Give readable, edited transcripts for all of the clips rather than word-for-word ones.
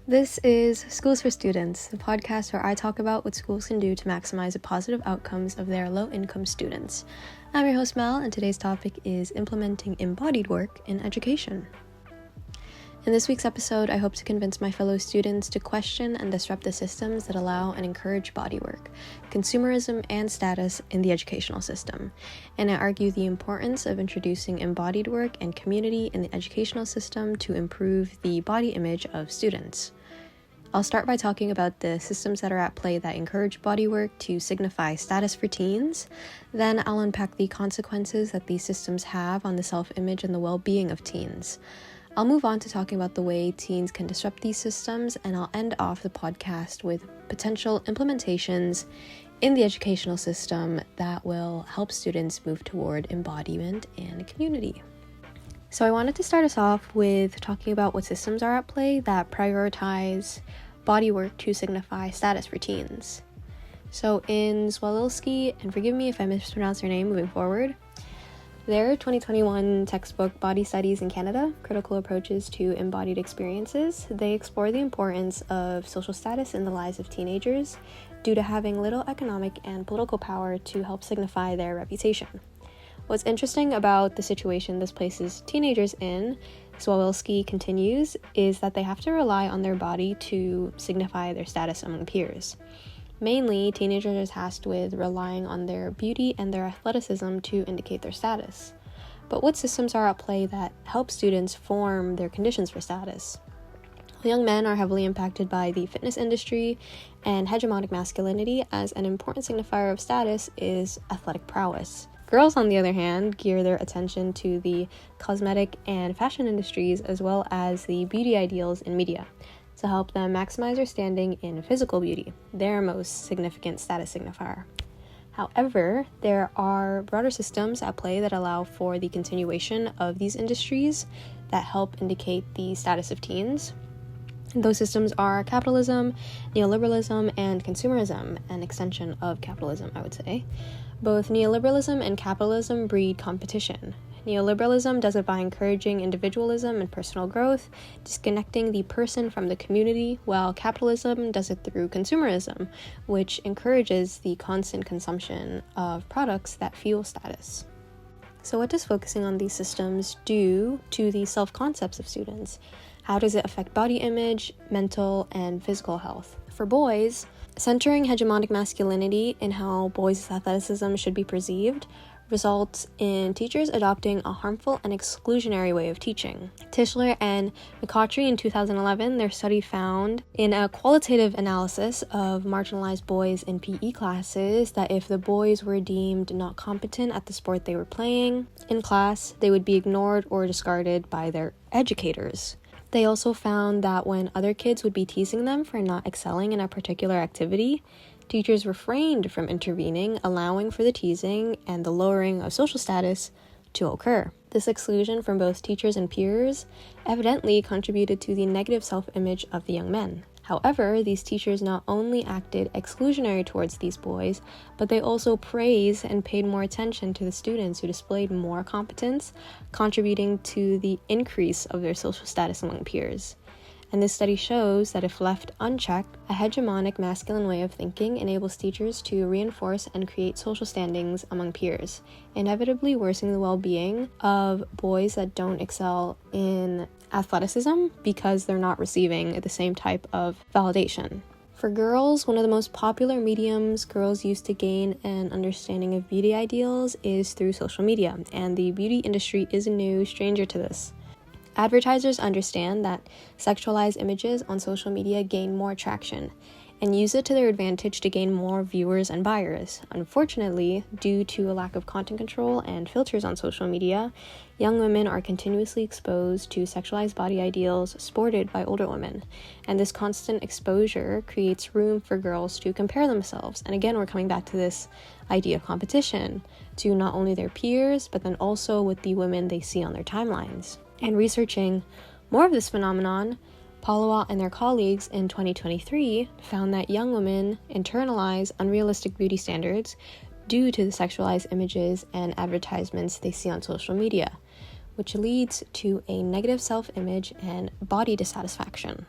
This is Schools for Students, the podcast where I talk about what schools can do to maximize the positive outcomes of their low-income students. I'm your host Mel, and today's topic is implementing embodied work in education. In this week's episode, I hope to convince my fellow students to question and disrupt the systems that allow and encourage body work, consumerism, and status in the educational system. And I argue the importance of introducing embodied work and community in the educational system to improve the body image of students. I'll start by talking about the systems that are at play that encourage body work to signify status for teens. Then I'll unpack the consequences that these systems have on the self-image and the well-being of teens. I'll move on to talking about the way teens can disrupt these systems, and I'll end off the podcast with potential implementations in the educational system that will help students move toward embodiment and community. So I wanted to start us off with talking about what systems are at play that prioritize body work to signify status for teens. So in Zwolilski, and forgive me if I mispronounce her name moving forward, their 2021 textbook, Body Studies in Canada, Critical Approaches to Embodied Experiences, they explore the importance of social status in the lives of teenagers due to having little economic and political power to help signify their reputation. What's interesting about the situation this places teenagers in, Zwolilski continues, is that they have to rely on their body to signify their status among peers. Mainly, teenagers are tasked with relying on their beauty and their athleticism to indicate their status. But what systems are at play that help students form their conditions for status? Young men are heavily impacted by the fitness industry, and hegemonic masculinity as an important signifier of status is athletic prowess. Girls, on the other hand, gear their attention to the cosmetic and fashion industries as well as the beauty ideals in media to help them maximize their standing in physical beauty, their most significant status signifier. However, there are broader systems at play that allow for the continuation of these industries that help indicate the status of teens. Those systems are capitalism, neoliberalism, and consumerism, an extension of capitalism, I would say. Both neoliberalism and capitalism breed competition. Neoliberalism does it by encouraging individualism and personal growth, disconnecting the person from the community, while capitalism does it through consumerism, which encourages the constant consumption of products that fuel status. So what does focusing on these systems do to the self-concepts of students? How does it affect body image, mental, and physical health? For boys, centering hegemonic masculinity in how boys' athleticism should be perceived results in teachers adopting a harmful and exclusionary way of teaching. Tischler and McCautry in 2011, their study found in a qualitative analysis of marginalized boys in PE classes that if the boys were deemed not competent at the sport they were playing in class, they would be ignored or discarded by their educators. They also found that when other kids would be teasing them for not excelling in a particular activity, teachers refrained from intervening, allowing for the teasing and the lowering of social status to occur. This exclusion from both teachers and peers evidently contributed to the negative self-image of the young men. However, these teachers not only acted exclusionary towards these boys, but they also praised and paid more attention to the students who displayed more competence, contributing to the increase of their social status among peers. And this study shows that if left unchecked, a hegemonic masculine way of thinking enables teachers to reinforce and create social standings among peers, inevitably worsening the well-being of boys that don't excel in athleticism because they're not receiving the same type of validation. For girls, one of the most popular mediums girls use to gain an understanding of beauty ideals is through social media, and the beauty industry is no stranger to this. Advertisers understand that sexualized images on social media gain more traction and use it to their advantage to gain more viewers and buyers. Unfortunately, due to a lack of content control and filters on social media, young women are continuously exposed to sexualized body ideals sported by older women. And this constant exposure creates room for girls to compare themselves. And again, we're coming back to this idea of competition to not only their peers, but then also with the women they see on their timelines. And researching more of this phenomenon, Palawa and their colleagues in 2023 found that young women internalize unrealistic beauty standards due to the sexualized images and advertisements they see on social media, which leads to a negative self-image and body dissatisfaction.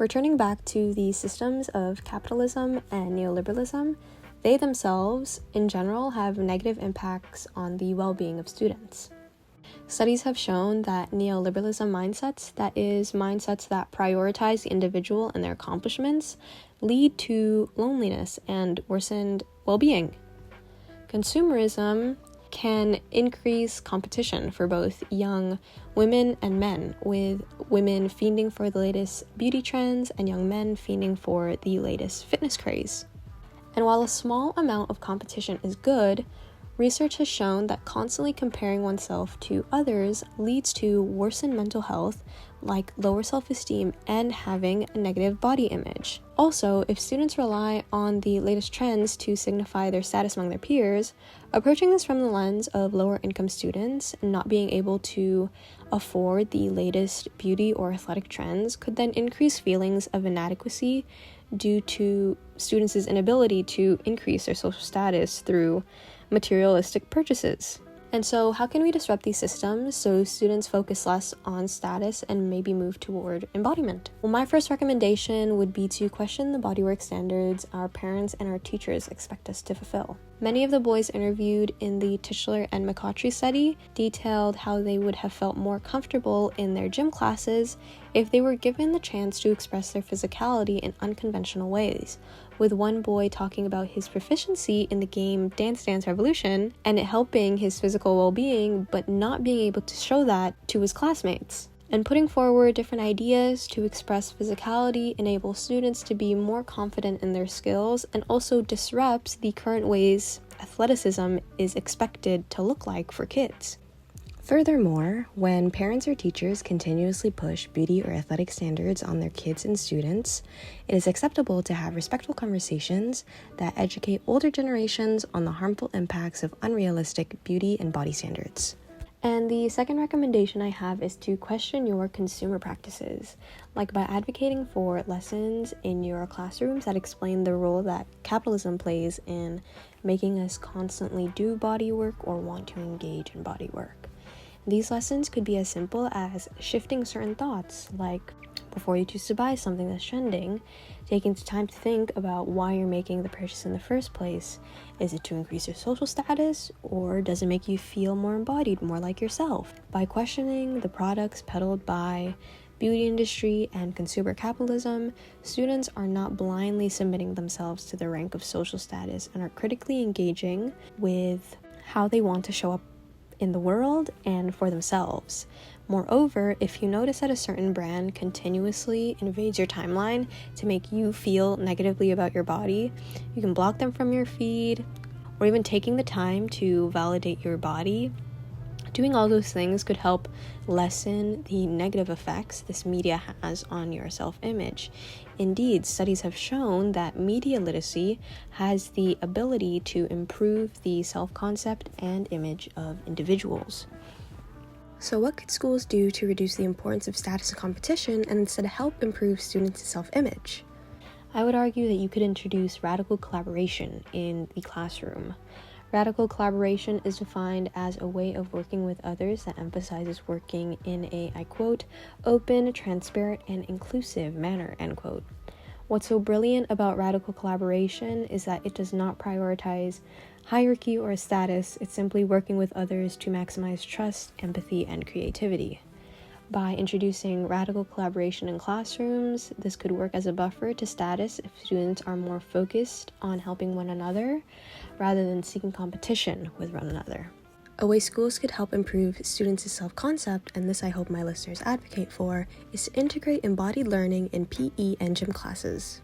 Returning back to the systems of capitalism and neoliberalism, they themselves, in general, have negative impacts on the well-being of students. Studies have shown that neoliberalism mindsets, that is, mindsets that prioritize the individual and their accomplishments, lead to loneliness and worsened well-being. Consumerism can increase competition for both young women and men, with women fiending for the latest beauty trends and young men fiending for the latest fitness craze. And while a small amount of competition is good, research has shown that constantly comparing oneself to others leads to worsened mental health, like lower self-esteem and having a negative body image. Also, if students rely on the latest trends to signify their status among their peers, approaching this from the lens of lower income students not being able to afford the latest beauty or athletic trends could then increase feelings of inadequacy due to students' inability to increase their social status through materialistic purchases. And so how can we disrupt these systems so students focus less on status and maybe move toward embodiment? Well, my first recommendation would be to question the bodywork standards our parents and our teachers expect us to fulfill. Many of the boys interviewed in the Tischler and McCautry study detailed how they would have felt more comfortable in their gym classes if they were given the chance to express their physicality in unconventional ways, with one boy talking about his proficiency in the game Dance Dance Revolution and it helping his physical well-being, but not being able to show that to his classmates. And putting forward different ideas to express physicality enables students to be more confident in their skills and also disrupts the current ways athleticism is expected to look like for kids. Furthermore, when parents or teachers continuously push beauty or athletic standards on their kids and students, it is acceptable to have respectful conversations that educate older generations on the harmful impacts of unrealistic beauty and body standards. And the second recommendation I have is to question your consumer practices, like by advocating for lessons in your classrooms that explain the role that capitalism plays in making us constantly do body work or want to engage in body work. These lessons could be as simple as shifting certain thoughts, like before you choose to buy something that's trending, taking the time to think about why you're making the purchase in the first place. Is it to increase your social status, or does it make you feel more embodied, more like yourself? By questioning the products peddled by beauty industry and consumer capitalism, students are not blindly submitting themselves to the rank of social status and are critically engaging with how they want to show up in the world and for themselves. Moreover, if you notice that a certain brand continuously invades your timeline to make you feel negatively about your body, you can block them from your feed, or even taking the time to validate your body. Doing all those things could help lessen the negative effects this media has on your self-image. Indeed, studies have shown that media literacy has the ability to improve the self-concept and image of individuals. So what could schools do to reduce the importance of status and competition and instead help improve students' self-image? I would argue that you could introduce radical collaboration in the classroom. Radical collaboration is defined as a way of working with others that emphasizes working in a, I quote, open, transparent, and inclusive manner, end quote. What's so brilliant about radical collaboration is that it does not prioritize hierarchy or status. It's simply working with others to maximize trust, empathy, and creativity. By introducing radical collaboration in classrooms, this could work as a buffer to status if students are more focused on helping one another rather than seeking competition with one another. A way schools could help improve students' self-concept, and this I hope my listeners advocate for, is to integrate embodied learning in PE and gym classes.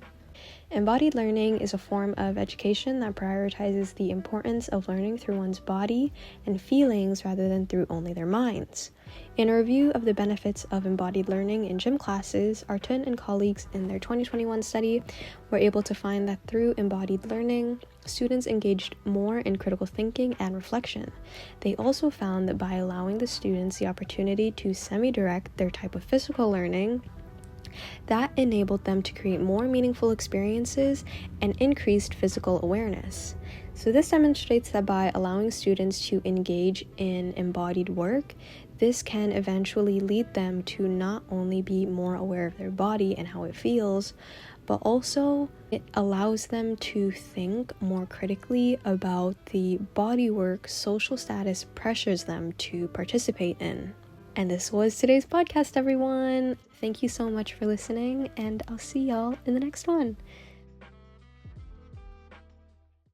Embodied learning is a form of education that prioritizes the importance of learning through one's body and feelings rather than through only their minds. In a review of the benefits of embodied learning in gym classes, Artin and colleagues in their 2021 study were able to find that through embodied learning, students engaged more in critical thinking and reflection. They also found that by allowing the students the opportunity to semi-direct their type of physical learning, that enabled them to create more meaningful experiences and increased physical awareness. So this demonstrates that by allowing students to engage in embodied work, this can eventually lead them to not only be more aware of their body and how it feels, but also it allows them to think more critically about the bodywork social status pressures them to participate in. And this was today's podcast, everyone. Thank you so much for listening, and I'll see y'all in the next one.